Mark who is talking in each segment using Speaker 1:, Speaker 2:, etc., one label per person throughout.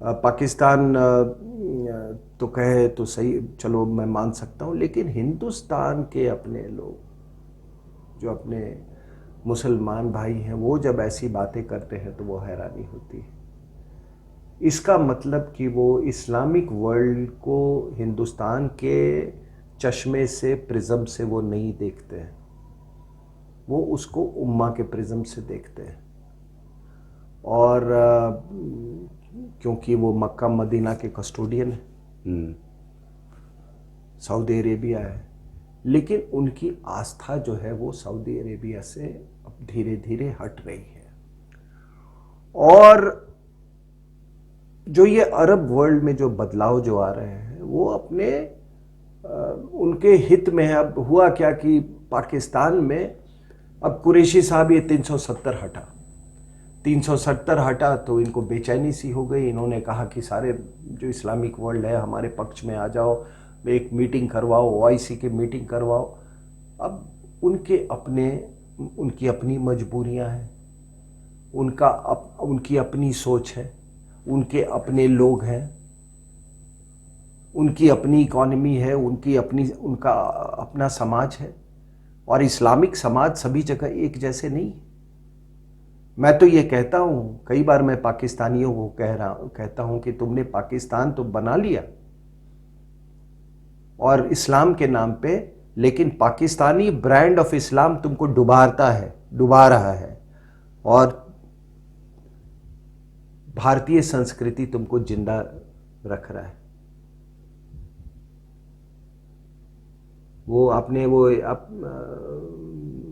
Speaker 1: पाकिस्तान तो कहे तो सही, चलो मैं मान सकता हूँ, लेकिन हिंदुस्तान के अपने लोग जो अपने मुसलमान भाई हैं वो जब ऐसी बातें करते हैं तो वो हैरानी होती है। इसका मतलब कि वो इस्लामिक वर्ल्ड को हिंदुस्तान के चश्मे से, प्रिज्म से वो नहीं देखते हैं, वो उसको उम्मा के प्रिज्म से देखते हैं। और क्योंकि वो मक्का मदीना के कस्टोडियन है, सऊदी अरेबिया है, लेकिन उनकी आस्था जो है वो सऊदी अरेबिया से अब धीरे धीरे हट रही है। और जो ये अरब वर्ल्ड में जो बदलाव जो आ रहे हैं वो अपने उनके हित में है। अब हुआ क्या कि पाकिस्तान में अब कुरैशी साहब ये 370 हटा, 370 हटा तो इनको बेचैनी सी हो गई। इन्होंने कहा कि सारे जो इस्लामिक वर्ल्ड है हमारे पक्ष में आ जाओ, एक मीटिंग करवाओ, ओआईसी की मीटिंग करवाओ। अब उनकी अपनी मजबूरियां हैं, उनकी अपनी सोच है, उनके अपने लोग हैं, उनकी अपनी इकॉनमी है, उनका अपना समाज है। और इस्लामिक समाज सभी जगह एक जैसे नहीं। मैं तो ये कहता हूं, कई बार मैं पाकिस्तानियों को कहता हूं कि तुमने पाकिस्तान तो बना लिया और इस्लाम के नाम पे, लेकिन पाकिस्तानी ब्रांड ऑफ इस्लाम तुमको डुबा रहा है, और भारतीय संस्कृति तुमको जिंदा रख रहा है। वो आपने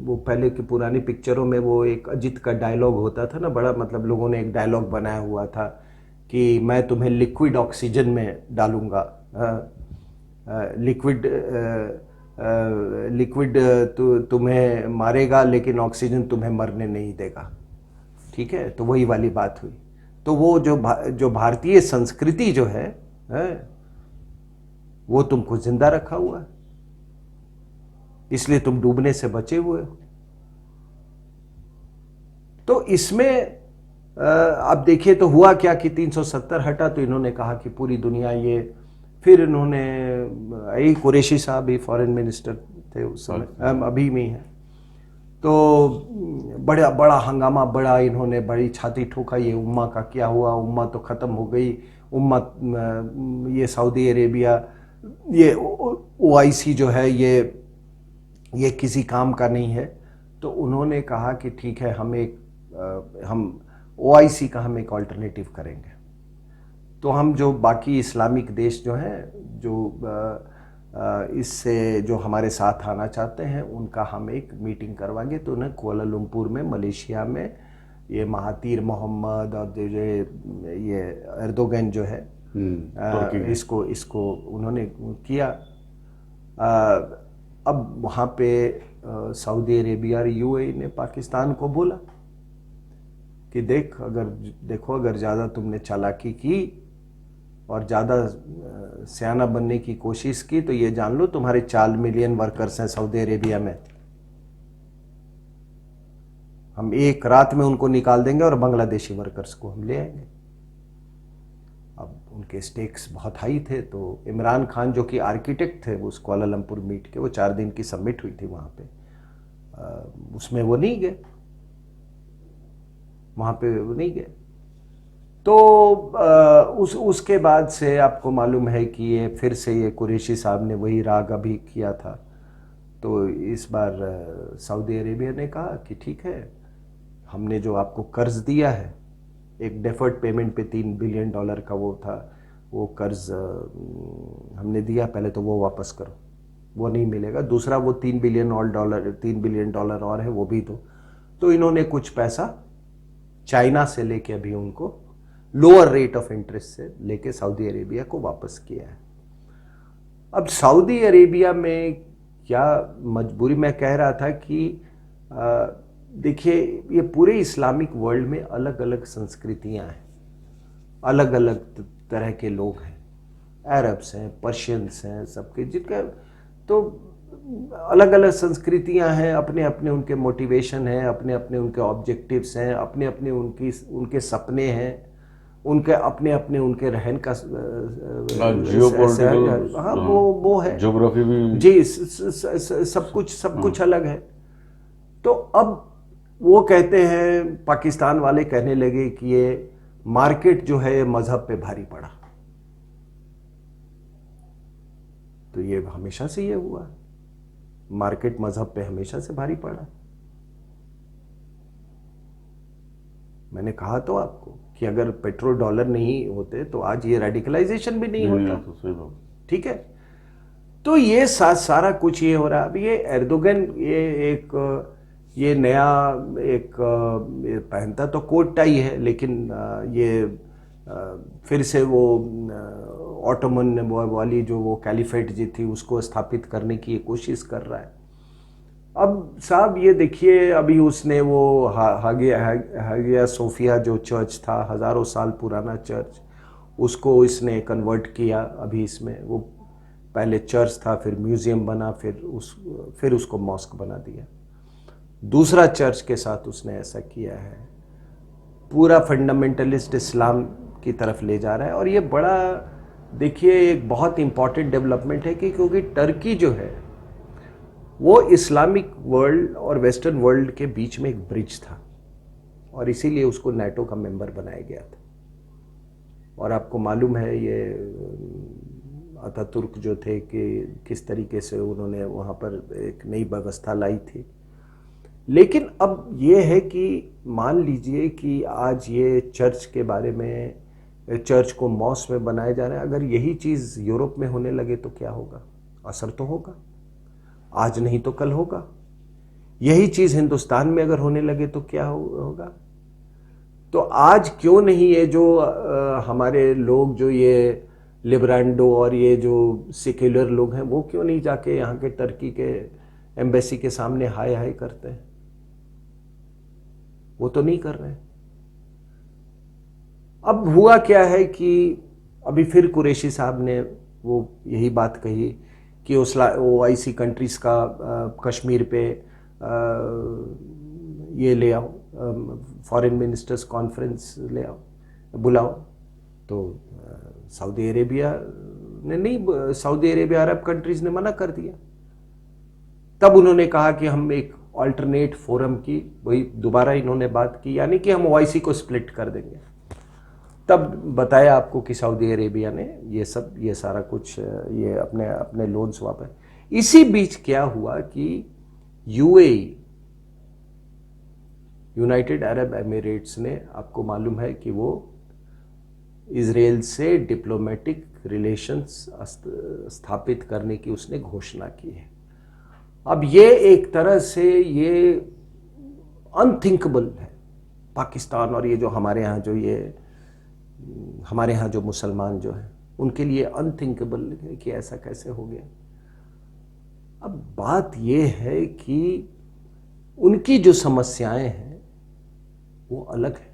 Speaker 1: वो पहले की पुरानी पिक्चरों में वो एक अजित का डायलॉग होता था ना, बड़ा मतलब लोगों ने एक डायलॉग बनाया हुआ था कि मैं तुम्हें लिक्विड ऑक्सीजन में डालूंगा, लिक्विड तुम्हें मारेगा लेकिन ऑक्सीजन तुम्हें मरने नहीं देगा। ठीक है, तो वही वाली बात हुई। तो वो जो भारतीय संस्कृति जो है वो तुमको जिंदा रखा हुआ है, इसलिए तुम डूबने से बचे हुए हो। तो इसमें आप देखिए तो हुआ क्या कि 370 हटा तो इन्होंने कहा कि पूरी दुनिया ये, फिर इन्होंने कुरैशी साहब भी फॉरेन मिनिस्टर थे उस समय, अभी भी हैं, तो बड़ा बड़ा हंगामा, इन्होंने बड़ी छाती ठोका, ये उम्मा का क्या हुआ, उम्मा तो ख़त्म हो गई, उम्मा ये सऊदी अरेबिया, ये ओआईसी जो है ये किसी काम का नहीं है। तो उन्होंने कहा कि ठीक है, हम ओआईसी का हम एक ऑल्टरनेटिव करेंगे। तो हम जो बाकी इस्लामिक देश जो हैं, जो इससे जो हमारे साथ आना चाहते हैं, उनका हम एक मीटिंग करवाएंगे। तो उन्हें कुआलालंपुर में, मलेशिया में, ये महातीर मोहम्मद और ये एर्दोगन जो है, इसको उन्होंने किया। अब वहाँ पे सऊदी अरेबिया और यूएई ने पाकिस्तान को बोला कि देखो अगर ज़्यादा तुमने चालाकी की और ज़्यादा सियाना बनने की कोशिश की तो ये जान लो तुम्हारे 4 मिलियन वर्कर्स हैं सऊदी अरेबिया में, हम एक रात में उनको निकाल देंगे और बांग्लादेशी वर्कर्स को हम ले आएंगे। अब उनके स्टेक्स बहुत हाई थे, तो इमरान खान जो कि आर्किटेक्ट थे उस कुआलालंपुर मीट के, वो 4 दिन की समिट हुई थी वहाँ पे, उसमें वो नहीं गए, वहाँ पे वो नहीं गए। तो उसके बाद से आपको मालूम है कि ये फिर से ये कुरैशी साहब ने वही राग अभी किया था। तो इस बार सऊदी अरेबिया ने कहा कि ठीक है, हमने जो आपको कर्ज दिया है, एक डेफर्ड पेमेंट पे $3 बिलियन का वो था, वो कर्ज हमने दिया, पहले तो वो वापस करो, वो नहीं मिलेगा, दूसरा वो $3 बिलियन और है वो भी दो। तो इन्होंने कुछ पैसा चाइना से लेके अभी उनको लोअर रेट ऑफ इंटरेस्ट से लेके सऊदी अरेबिया को वापस किया है। अब सऊदी अरेबिया में क्या मजबूरी, मैं कह रहा था कि देखिए ये पूरे इस्लामिक वर्ल्ड में अलग अलग संस्कृतियां हैं, अलग अलग तरह के लोग हैं, अरब्स हैं, पर्शियंस हैं, सबके जिनका तो अलग अलग संस्कृतियां हैं, अपने अपने उनके मोटिवेशन हैं, अपने अपने उनके ऑब्जेक्टिव्स हैं, अपने अपने उनके सपने हैं, उनके अपने अपने उनके रहन का
Speaker 2: जियोपॉलिटिकल,
Speaker 1: हाँ वो है,
Speaker 2: ज्योग्राफी भी
Speaker 1: जी सब कुछ अलग है। तो अब वो कहते हैं, पाकिस्तान वाले कहने लगे कि ये मार्केट जो है मजहब पे भारी पड़ा। तो ये हमेशा से ये हुआ, मार्केट मजहब पे हमेशा से भारी पड़ा। मैंने कहा तो आपको कि अगर पेट्रोल डॉलर नहीं होते तो आज ये रेडिकलाइजेशन भी नहीं होता।
Speaker 2: तो सही बात।
Speaker 1: ठीक है, तो ये सारा कुछ ये हो रहा है। अब ये एर्दोगन ये नया एक ये पहनता तो कोट टाई है, लेकिन ये फिर से वो ऑटोमन वाली जो वो कैलिफेट जी थी उसको स्थापित करने की ये कोशिश कर रहा है। अब साहब ये देखिए, अभी उसने वो हागिया सोफिया जो चर्च था, हज़ारों साल पुराना चर्च, उसको इसने कन्वर्ट किया। अभी इसमें वो पहले चर्च था, फिर म्यूज़ियम बना, फिर उसको मॉस्क बना दिया। दूसरा चर्च के साथ उसने ऐसा किया है, पूरा फंडामेंटलिस्ट इस्लाम की तरफ ले जा रहा है। और ये बड़ा देखिए एक बहुत इंपॉर्टेंट डेवलपमेंट है कि क्योंकि टर्की जो है वो इस्लामिक वर्ल्ड और वेस्टर्न वर्ल्ड के बीच में एक ब्रिज था, और इसीलिए उसको नाटो का मेंबर बनाया गया था। और आपको मालूम है ये अतातुर्क जो थे कि किस तरीके से उन्होंने वहाँ पर एक नई व्यवस्था लाई थी। लेकिन अब ये है कि मान लीजिए कि आज ये चर्च के बारे में, चर्च को मॉस्क में बनाया जा रहा है, अगर यही चीज़ यूरोप में होने लगे तो क्या होगा? असर तो होगा, आज नहीं तो कल होगा। यही चीज़ हिंदुस्तान में अगर होने लगे तो क्या होगा? तो आज क्यों नहीं ये जो हमारे लोग जो ये लिबरांडो और ये जो सेक्युलर लोग हैं वो क्यों नहीं जाके यहाँ के टर्की के एम्बेसी के सामने हाय हाय करते हैं? वो तो नहीं कर रहे। अब हुआ क्या है कि अभी फिर कुरैशी साहब ने वो यही बात कही कि OIC कंट्रीज का कश्मीर पे ये ले आओ, फॉरेन मिनिस्टर्स कॉन्फ्रेंस ले आओ, बुलाओ। तो सऊदी अरेबिया ने नहीं, सऊदी अरेबिया अरब कंट्रीज ने मना कर दिया। तब उन्होंने कहा कि हम एक अल्टरनेट फोरम की वही दोबारा इन्होंने बात की, यानी कि हम OIC को स्प्लिट कर देंगे। तब बताया आपको कि सऊदी अरेबिया ने ये सारा कुछ ये अपने लोन्स वापस। इसी बीच क्या हुआ कि UAE, यूनाइटेड अरब एमिरेट्स ने, आपको मालूम है कि वो इजराइल से डिप्लोमेटिक रिलेशंस स्थापित करने की उसने घोषणा की है। अब ये एक तरह से ये अनथिंकेबल है। पाकिस्तान और ये जो हमारे यहाँ जो मुसलमान जो हैं उनके लिए अनथिंकेबल है कि ऐसा कैसे हो गया। अब बात ये है कि उनकी जो समस्याएं हैं वो अलग है।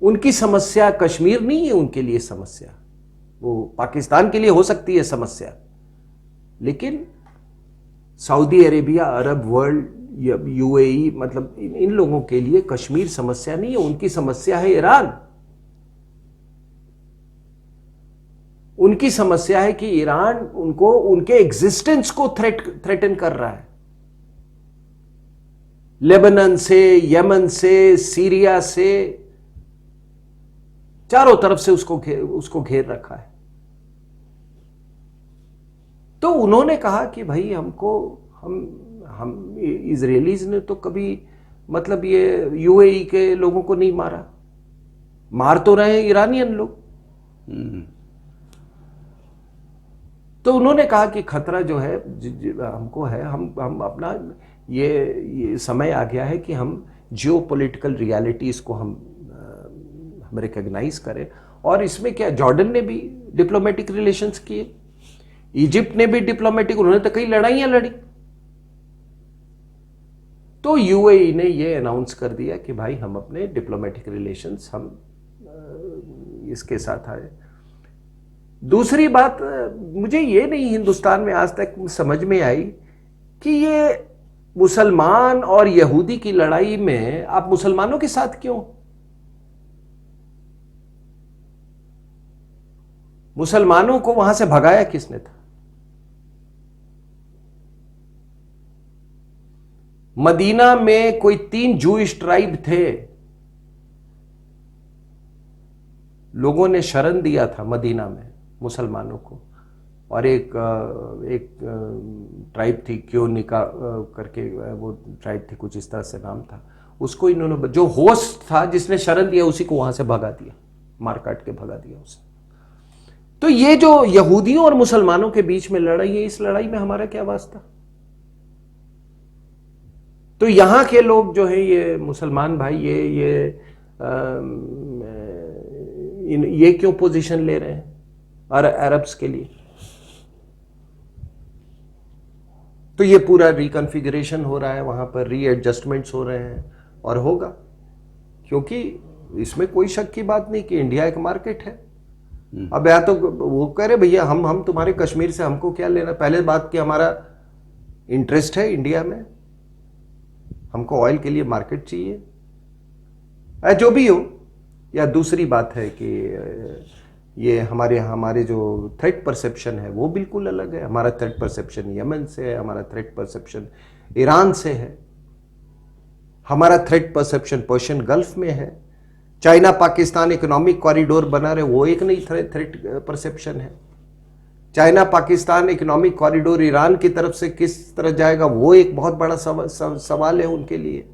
Speaker 1: उनकी समस्या कश्मीर नहीं है उनके लिए समस्या, वो पाकिस्तान के लिए हो सकती है समस्या, लेकिन Saudi Arabia, Arab world, UAE, मतलब इन लोगों के लिए कश्मीर समस्या नहीं है, उनकी समस्या है ईरान। उनकी समस्या है कि ईरान उनको उनके एग्जिस्टेंस को थ्रेटन कर रहा है। लेबनान से, यमन से, सीरिया से, चारों तरफ से उसको घेर रखा है। तो उन्होंने कहा कि भाई हम इजरायलीज ने तो कभी मतलब ये UAE के लोगों को नहीं मारा, मार तो रहे ईरानियन लोग। तो उन्होंने कहा कि खतरा जो है हमको है, हम अपना ये समय आ गया है कि हम जियोपॉलिटिकल रियलिटीज को हम रिकॉग्नाइज करें। और इसमें क्या, जॉर्डन ने भी डिप्लोमेटिक रिलेशंस किए, इजिप्ट ने भी डिप्लोमेटिक, उन्होंने तो कई लड़ाइयां लड़ी। तो UAE ने ये अनाउंस कर दिया कि भाई हम अपने डिप्लोमेटिक रिलेशंस हम इसके साथ आए। दूसरी बात मुझे ये नहीं हिंदुस्तान में आज तक समझ में आई कि ये मुसलमान और यहूदी की लड़ाई में आप मुसलमानों के साथ क्यों? मुसलमानों को वहां से भगाया किसने था? मदीना में कोई 3 जूइश ट्राइब थे, लोगों ने शरण दिया था मदीना में मुसलमानों को, और एक ट्राइब थी क्योनिका करके, वो ट्राइब थी, कुछ इस तरह से नाम था, उसको इन्होंने, जो होस्ट था जिसने शरण दिया, उसी को वहां से भगा दिया, मार काट के भगा दिया उसे। तो ये जो यहूदियों और मुसलमानों के बीच में लड़ाई है, इस लड़ाई में हमारा क्या वास्ता? तो यहां के लोग जो है, ये मुसलमान भाई, ये क्यों पोजीशन ले रहे हैं अरब्स के लिए? तो ये पूरा रिकॉन्फ़िगरेशन हो रहा है वहां पर, रीएडजस्टमेंट्स हो रहे हैं, और होगा, क्योंकि इसमें कोई शक की बात नहीं कि इंडिया एक मार्केट है। अब या तो वो कह रहे भैया हम तुम्हारे कश्मीर से हमको क्या लेना, पहले बात कि हमारा इंटरेस्ट है इंडिया में, हमको ऑयल के लिए मार्केट चाहिए, जो भी हो। या दूसरी बात है कि ये हमारे जो थ्रेट परसेप्शन है वो बिल्कुल अलग है। हमारा थ्रेट परसेप्शन यमन से है, हमारा थ्रेट परसेप्शन ईरान से है, हमारा थ्रेट परसेप्शन पर्शियन गल्फ में है। चाइना पाकिस्तान इकोनॉमिक कॉरिडोर बना रहे, वो एक नई थ्रेट परसेप्शन है। China Pakistan economic corridor Iran की तरफ से किस तरह जाएगा, वो एक बहुत बड़ा सवाल है उनके लिए।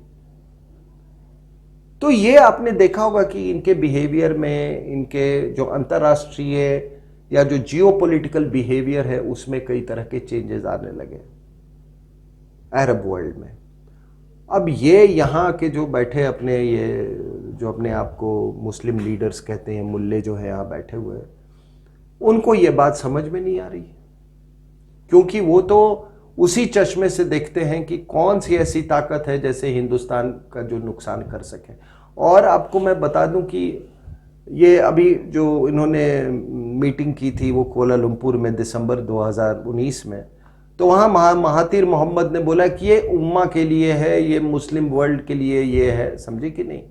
Speaker 1: तो ये आपने देखा होगा कि इनके बिहेवियर में, इनके जो अंतर्राष्ट्रीय या जो जियोपॉलिटिकल बिहेवियर है, उसमें कई तरह के चेंजेस आने लगे अरब वर्ल्ड में। अब ये यहाँ के जो बैठे अपने, ये जो अपने आप को मुस्लिम लीडर्स कहते हैं, मुल्ले जो है यहाँ बैठे हुए, उनको ये बात समझ में नहीं आ रही, क्योंकि वो तो उसी चश्मे से देखते हैं कि कौन सी ऐसी ताकत है जैसे हिंदुस्तान का जो नुकसान कर सके। और आपको मैं बता दूं कि ये अभी जो इन्होंने मीटिंग की थी वो कोलालमपुर में दिसंबर 2019 में, तो वहाँ महातिर मोहम्मद ने बोला कि ये उम्मा के लिए है, ये मुस्लिम वर्ल्ड के लिए ये है, समझे कि नहीं,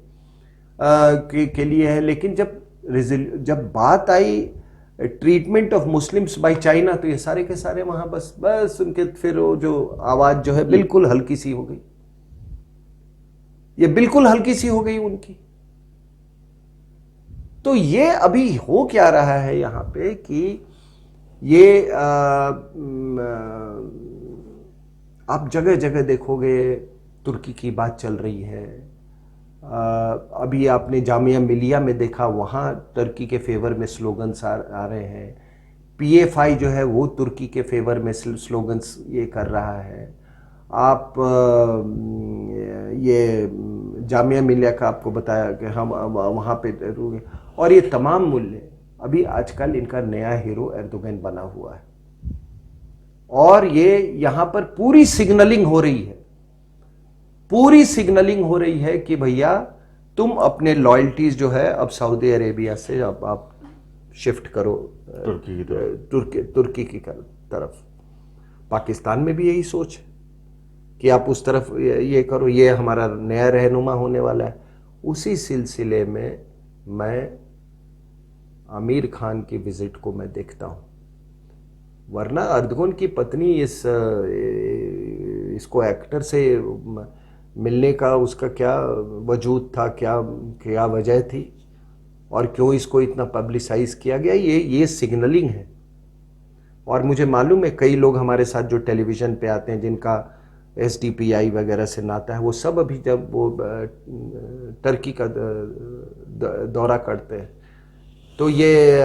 Speaker 1: के लिए है। लेकिन जब बात आई treatment of Muslims by China, तो ये सारे के सारे वहां बस उनके फिर वो जो आवाज जो है बिल्कुल हल्की सी हो गई, ये बिल्कुल हल्की सी हो गई उनकी। तो ये अभी हो क्या रहा है यहां पे कि ये आप जगह जगह देखोगे तुर्की की बात चल रही है। अभी आपने जामिया मिलिया में देखा, वहाँ तुर्की के फेवर में स्लोगन्स आ रहे हैं। PFI जो है वो तुर्की के फेवर में स्लोगन्स ये कर रहा है। आप ये जामिया मिलिया का आपको बताया कि हम वहाँ पे रुके, और ये तमाम मुल्ले, अभी आजकल इनका नया हीरो एर्दोगन बना हुआ है, और ये यहाँ पर पूरी सिग्नलिंग हो रही है, पूरी सिग्नलिंग हो रही है कि भैया तुम अपने लॉयल्टीज जो है अब सऊदी अरेबिया से अब आप शिफ्ट करो तुर्की की तरफ। पाकिस्तान में भी यही सोच है कि आप उस तरफ ये करो, ये हमारा नया रहनुमा होने वाला है। उसी सिलसिले में मैं आमिर खान की विजिट को मैं देखता हूँ, वरना अर्दगोन की पत्नी इसको एक्टर से मिलने का उसका क्या वजूद था, क्या वजह थी, और क्यों इसको इतना पब्लिसाइज किया गया, ये सिग्नलिंग है। और मुझे मालूम है कई लोग हमारे साथ जो टेलीविज़न पे आते हैं जिनका SDPI वगैरह से नाता है, वो सब अभी जब वो टर्की का दौरा करते हैं तो ये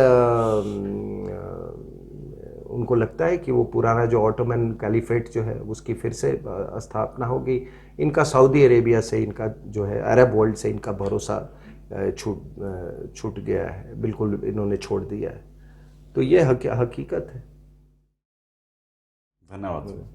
Speaker 1: उनको लगता है कि वो पुराना जो ऑटोमन कैलिफेट जो है उसकी फिर से स्थापना होगी। इनका सऊदी अरेबिया से, इनका जो है अरब वर्ल्ड से इनका भरोसा छूट गया है, बिल्कुल इन्होंने छोड़ दिया है। तो ये हकीकत है।
Speaker 2: धन्यवाद।